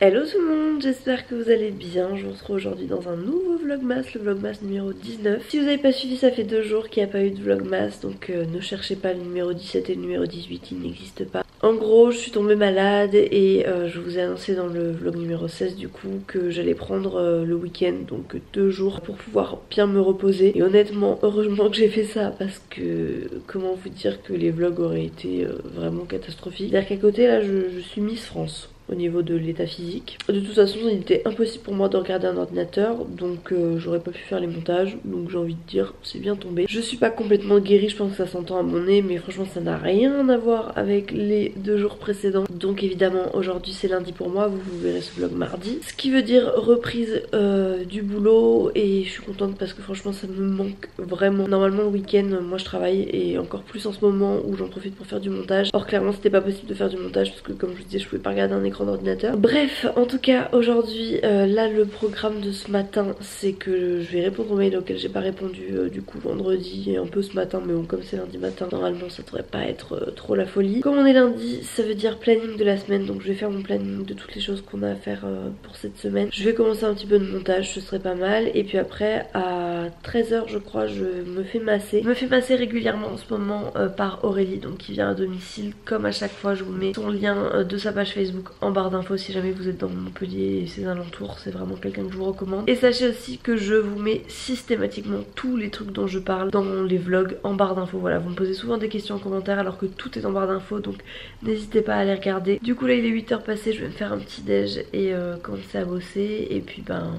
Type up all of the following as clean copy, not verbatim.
Hello tout le monde, j'espère que vous allez bien. Je vous retrouve aujourd'hui dans un nouveau vlogmas, le vlogmas numéro 19. Si vous n'avez pas suivi, ça fait 2 jours qu'il n'y a pas eu de vlogmas, donc ne cherchez pas le numéro 17 et le numéro 18, ils n'existent pas. En gros, je suis tombée malade et je vous ai annoncé dans le vlog numéro 16 du coup que j'allais prendre le week-end, donc 2 jours pour pouvoir bien me reposer. Et honnêtement, heureusement que j'ai fait ça parce que comment vous dire que les vlogs auraient été vraiment catastrophiques. C'est-à-dire qu'à côté là, je suis Miss France au niveau de l'état physique. De toute façon, il était impossible pour moi de regarder un ordinateur, donc j'aurais pas pu faire les montages, donc j'ai envie de dire c'est bien tombé. Je suis pas complètement guérie, je pense que ça s'entend à mon nez, mais franchement ça n'a rien à voir avec les 2 jours précédents. Donc évidemment aujourd'hui c'est lundi pour moi, vous verrez ce vlog mardi, ce qui veut dire reprise du boulot, et je suis contente parce que franchement ça me manque vraiment. Normalement le week-end moi je travaille, et encore plus en ce moment où j'en profite pour faire du montage. Or clairement c'était pas possible de faire du montage parce que comme je vous disais je pouvais pas regarder un écran d'ordinateur. Bref, en tout cas aujourd'hui là le programme de ce matin c'est que je vais répondre aux mails auxquels j'ai pas répondu du coup vendredi et un peu ce matin, mais bon comme c'est lundi matin normalement ça devrait pas être trop la folie. Comme on est lundi, ça veut dire planning de la semaine, donc je vais faire mon planning de toutes les choses qu'on a à faire pour cette semaine. Je vais commencer un petit peu de montage, ce serait pas mal, et puis après à 13 h je crois je me fais masser. Je me fais masser régulièrement en ce moment par Aurélie, donc qui vient à domicile. Comme à chaque fois je vous mets son lien de sa page Facebook en barre d'infos si jamais vous êtes dans Montpellier et ses alentours, c'est vraiment quelqu'un que je vous recommande. Et sachez aussi que je vous mets systématiquement tous les trucs dont je parle dans les vlogs en barre d'infos. Voilà, vous me posez souvent des questions en commentaire alors que tout est en barre d'infos, donc n'hésitez pas à aller regarder. Du coup là il est 8 h passées, je vais me faire un petit déj et commencer à bosser, et puis ben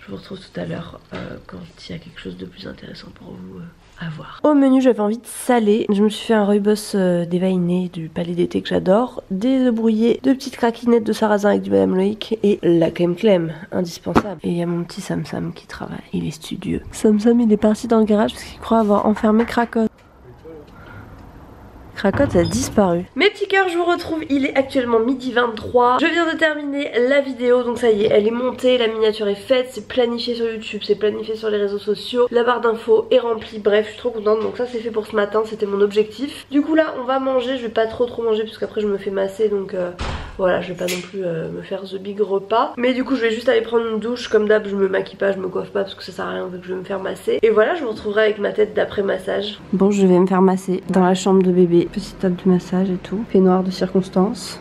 je vous retrouve tout à l'heure quand il y a quelque chose de plus intéressant pour vous à voir. Au menu j'avais envie de saler, je me suis fait un rooibos déveiné du Palais d'été que j'adore, des œufs brouillés, 2 petites craquinettes de sarrasin avec du Madame Loïc et la crème indispensable. Et il y a mon petit Sam Sam qui travaille, il est studieux. Sam Sam il est parti dans le garage parce qu'il croit avoir enfermé Cracotte. Cracotte a disparu. Mes petits cœurs, je vous retrouve, il est actuellement midi 23. Je viens de terminer la vidéo, donc ça y est, elle est montée, la miniature est faite, c'est planifié sur YouTube, c'est planifié sur les réseaux sociaux, la barre d'infos est remplie, bref, je suis trop contente, donc ça c'est fait pour ce matin, c'était mon objectif. Du coup là, on va manger, je vais pas trop manger parce qu'après je me fais masser, donc voilà, je vais pas non plus me faire the big repas. Mais du coup je vais juste aller prendre une douche, comme d'hab je me maquille pas, je me coiffe pas parce que ça sert à rien vu que je vais me faire masser. Et voilà, je vous retrouverai avec ma tête d'après massage. Bon, je vais me faire masser dans la chambre de bébé. Petite table de massage et tout. Peignoir de circonstance.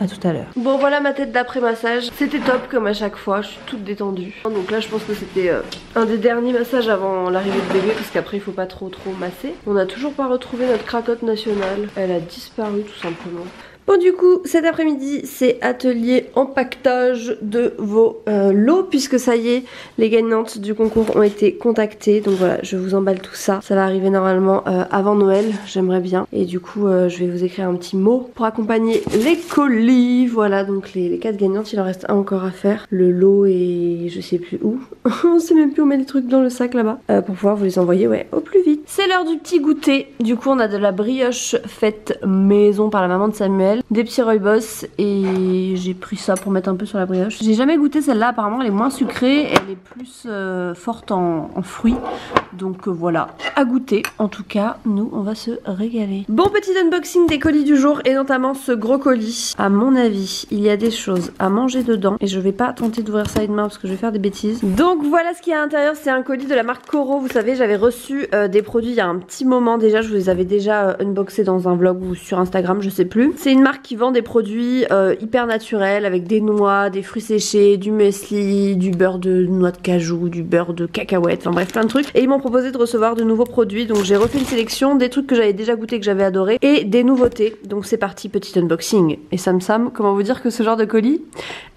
À tout à l'heure. Bon voilà ma tête d'après massage. C'était top comme à chaque fois, je suis toute détendue. Donc là je pense que c'était un des derniers massages avant l'arrivée de bébé, parce qu'après il faut pas trop masser. On n'a toujours pas retrouvé notre Cracotte nationale. Elle a disparu tout simplement. Bon du coup cet après-midi c'est atelier empaquetage de vos lots, puisque ça y est, les gagnantes du concours ont été contactées. Donc voilà, je vous emballe tout ça. Ça va arriver normalement avant Noël, j'aimerais bien. Et du coup je vais vous écrire un petit mot pour accompagner les colis. Voilà, donc les 4 gagnantes, il en reste un encore à faire. Le lot est je sais plus où. On sait même plus où on met les trucs dans le sac là-bas. Pour pouvoir vous les envoyer au plus vite. C'est l'heure du petit goûter. Du coup on a de la brioche faite maison par la maman de Samuel, des petits rooibos, et j'ai pris ça pour mettre un peu sur la brioche. J'ai jamais goûté celle-là, apparemment elle est moins sucrée, elle est plus forte en fruits, donc voilà, à goûter. En tout cas nous on va se régaler. Bon, petit unboxing des colis du jour, et notamment ce gros colis. À mon avis il y a des choses à manger dedans, et je vais pas tenter d'ouvrir ça une main parce que je vais faire des bêtises. Donc voilà ce qu'il y a à l'intérieur. C'est un colis de la marque Coro. Vous savez, j'avais reçu des produits il y a un petit moment déjà, je vous les avais déjà unboxés dans un vlog ou sur Instagram, je sais plus. C'est une marque qui vend des produits hyper naturels, avec des noix, des fruits séchés, du muesli, du beurre de noix de cajou, du beurre de cacahuète, enfin bref plein de trucs. Et ils m'ont proposé de recevoir de nouveaux produits, donc j'ai refait une sélection, des trucs que j'avais déjà goûté, que j'avais adoré, et des nouveautés. Donc c'est parti, petit unboxing. Et Sam Sam, comment vous dire que ce genre de colis,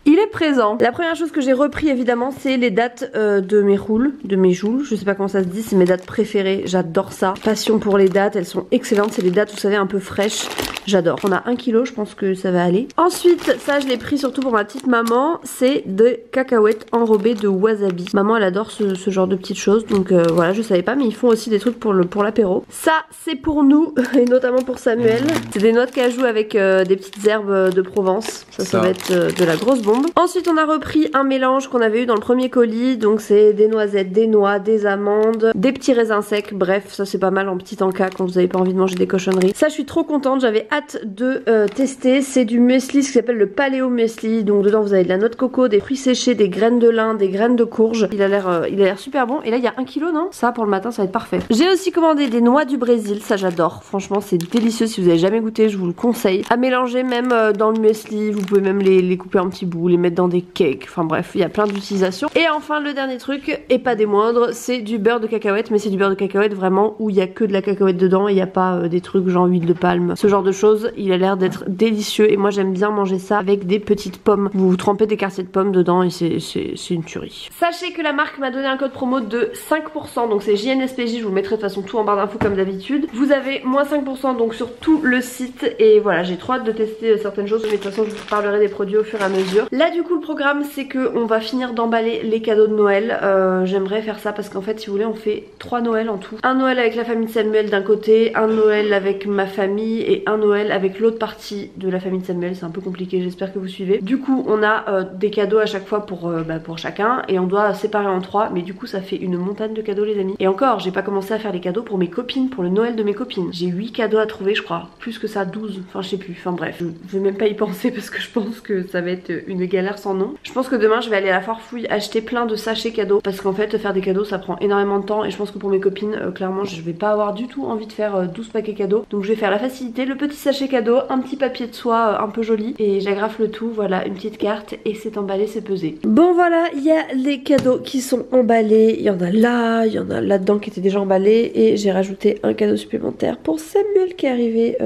il est présent. La première chose que j'ai repris évidemment, c'est les dates de mes roules, de mes joules, je sais pas comment ça se dit, c'est mes dates préférées, j'adore ça. Passion pour les dates, elles sont excellentes, c'est des dates vous savez un peu fraîches, j'adore. On a 1 kg, je pense que ça va aller. Ensuite, ça je l'ai pris surtout pour ma petite maman, c'est des cacahuètes enrobées de wasabi. Maman elle adore ce genre de petites choses, donc voilà, je savais pas, mais ils font aussi des trucs pour l'apéro. Ça c'est pour nous, et notamment pour Samuel. C'est des noix de cajou avec des petites herbes de Provence, ça va être de la grosse bombe. tombe. Ensuite on a repris un mélange qu'on avait eu dans le premier colis, donc c'est des noisettes, des noix, des amandes, des petits raisins secs, bref ça c'est pas mal en petit encas quand vous avez pas envie de manger des cochonneries. Ça je suis trop contente, j'avais hâte de tester. C'est du muesli qui s'appelle le paléo muesli, donc dedans vous avez de la noix de coco, des fruits séchés, des graines de lin, des graines de courge. Il a l'air super bon, et là il y a 1 kg non? Ça pour le matin ça va être parfait. J'ai aussi commandé des noix du Brésil, ça j'adore, franchement c'est délicieux. Si vous avez jamais goûté je vous le conseille, à mélanger même dans le muesli. Vous pouvez même les couper en petits bouts, les mettre dans des cakes, enfin bref il y a plein d'utilisations. Et enfin le dernier truc, et pas des moindres, c'est du beurre de cacahuète, mais c'est du beurre de cacahuète vraiment où il y a que de la cacahuète dedans, il n'y a pas des trucs genre huile de palme, ce genre de choses. Il a l'air d'être délicieux et moi j'aime bien manger ça avec des petites pommes. Vous trempez des quartiers de pommes dedans et c'est une tuerie. Sachez que la marque m'a donné un code promo de 5%, donc c'est JNSPJ, je vous mettrai de toute façon tout en barre d'infos comme d'habitude. Vous avez moins 5% donc sur tout le site, et voilà j'ai trop hâte de tester certaines choses, mais de toute façon je vous parlerai des produits au fur et à mesure. Là du coup le programme c'est que on va finir d'emballer les cadeaux de Noël. J'aimerais faire ça parce qu'en fait si vous voulez on fait 3 Noëls en tout. Un Noël avec la famille de Samuel d'un côté, un Noël avec ma famille et un Noël avec l'autre partie de la famille de Samuel. C'est un peu compliqué, j'espère que vous suivez. Du coup on a des cadeaux à chaque fois pour chacun, et on doit séparer en 3, mais du coup ça fait une montagne de cadeaux les amis. Et encore j'ai pas commencé à faire les cadeaux pour mes copines, pour le Noël de mes copines. J'ai 8 cadeaux à trouver je crois, plus que ça, 12, enfin je sais plus, enfin bref. Je vais même pas y penser parce que je pense que ça va être une galère sans nom. Je pense que demain je vais aller à la foire fouille acheter plein de sachets cadeaux, parce qu'en fait faire des cadeaux ça prend énormément de temps, et je pense que pour mes copines clairement je vais pas avoir du tout envie de faire 12 paquets cadeaux. Donc je vais faire la facilité, le petit sachet cadeau, un petit papier de soie un peu joli, et j'agrafe le tout, voilà une petite carte, et c'est emballé, c'est pesé. Bon voilà, il y a les cadeaux qui sont emballés, il y en a là, il y en a là-dedans qui étaient déjà emballés, et j'ai rajouté un cadeau supplémentaire pour Samuel qui est arrivé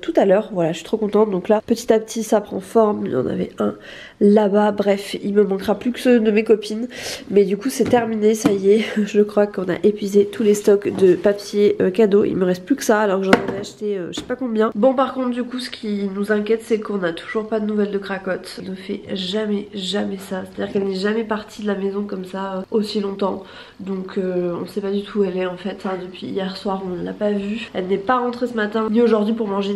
tout à l'heure. Voilà, je suis trop contente. Donc là petit à petit ça prend forme, il y en avait un là-bas, bref il me manquera plus que ceux de mes copines, mais du coup c'est terminé, ça y est. Je crois qu'on a épuisé tous les stocks de papier cadeau, il me reste plus que ça alors que j'en avais acheté je sais pas combien. Bon par contre du coup ce qui nous inquiète c'est qu'on a toujours pas de nouvelles de Cracotte. Elle ne fait jamais ça, c'est à dire qu'elle n'est jamais partie de la maison comme ça aussi longtemps, donc on sait pas du tout où elle est en fait, hein. Depuis hier soir on ne l'a pas vue, elle n'est pas rentrée ce matin ni aujourd'hui pour manger,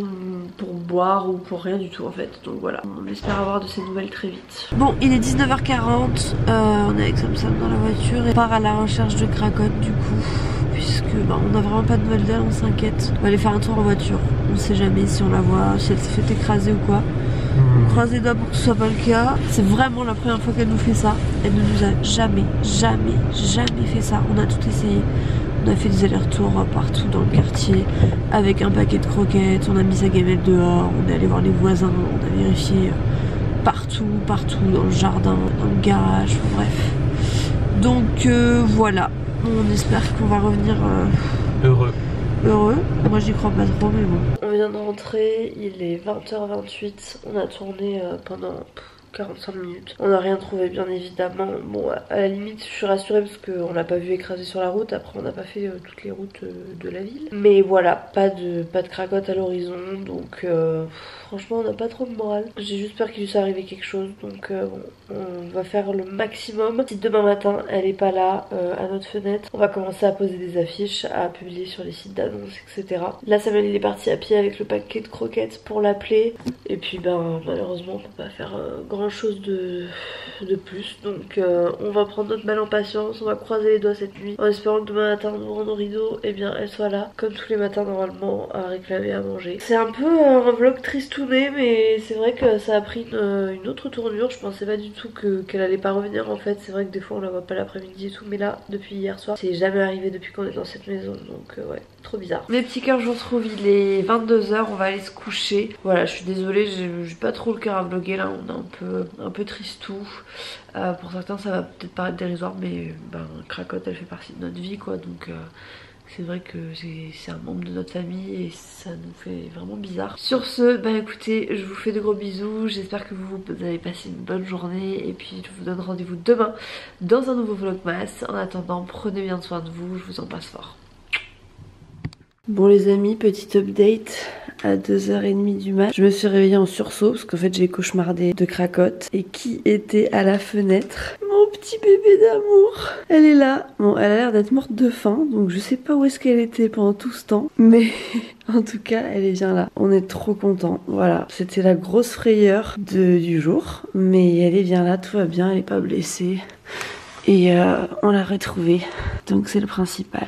pour boire ou pour rien du tout en fait, donc voilà, on espère avoir de ces nouvelles très vite. Bon il est 19h40, on est avec Samson dans la voiture et on part à la recherche de Cracotte du coup, puisque on n'a vraiment pas de nouvelles d'elle, on s'inquiète. On va aller faire un tour en voiture, on sait jamais si on la voit, si elle s'est fait écraser ou quoi. On croise les doigts pour que ce soit pas le cas. C'est vraiment la première fois qu'elle nous fait ça. Elle ne nous a jamais fait ça. On a tout essayé. On a fait des allers-retours partout dans le quartier avec un paquet de croquettes, on a mis sa gamelle dehors, on est allé voir les voisins, on a vérifié partout, dans le jardin, dans le garage, bref. Donc voilà, on espère qu'on va revenir heureux. Moi j'y crois pas trop, mais bon. On vient de rentrer, il est 20h28, on a tourné pendant 45 minutes. On n'a rien trouvé bien évidemment. Bon à la limite je suis rassurée parce qu'on l'a pas vu écraser sur la route. Après on n'a pas fait toutes les routes de la ville. Mais voilà, pas de Cracotte à l'horizon. Donc franchement on n'a pas trop de morale. J'ai juste peur qu'il lui soit arrivé quelque chose. Donc bon, on va faire le maximum. Si demain matin elle est pas là à notre fenêtre, on va commencer à poser des affiches, à publier sur les sites d'annonces, etc. Là Samuel il est parti à pied avec le paquet de croquettes pour l'appeler. Et puis malheureusement on peut pas faire grand chose de plus, donc on va prendre notre mal en patience, on va croiser les doigts cette nuit en espérant que demain matin en ouvrant nos rideaux et bien elle soit là comme tous les matins normalement à réclamer à manger. C'est un peu un vlog tristouné, mais c'est vrai que ça a pris une autre tournure. Je pensais pas du tout qu'elle allait pas revenir en fait. C'est vrai que des fois on la voit pas l'après-midi et tout, mais là depuis hier soir c'est jamais arrivé depuis qu'on est dans cette maison, donc ouais, trop bizarre. Mes petits cœurs, je vous retrouve, il est 22h, on va aller se coucher. Voilà, je suis désolée, j'ai pas trop le cœur à vlogger là, on est un peu tristou. Pour certains ça va peut-être paraître dérisoire, mais Cracotte elle fait partie de notre vie quoi, donc c'est vrai que c'est un membre de notre famille et ça nous fait vraiment bizarre. Sur ce, écoutez, je vous fais de gros bisous, j'espère que vous avez passé une bonne journée et puis je vous donne rendez-vous demain dans un nouveau vlogmas. En attendant, prenez bien soin de vous, je vous embrasse fort. Bon les amis, petit update à 2h30 du mat. Je me suis réveillée en sursaut parce qu'en fait j'ai cauchemardé de Cracotte. Et qui était à la fenêtre? Mon petit bébé d'amour. Elle est là. Bon, elle a l'air d'être morte de faim, donc je sais pas où est-ce qu'elle était pendant tout ce temps. Mais en tout cas, elle est bien là. On est trop contents. Voilà, c'était la grosse frayeur du jour. Mais elle est bien là, tout va bien, elle est pas blessée. Et on l'a retrouvée. Donc c'est le principal.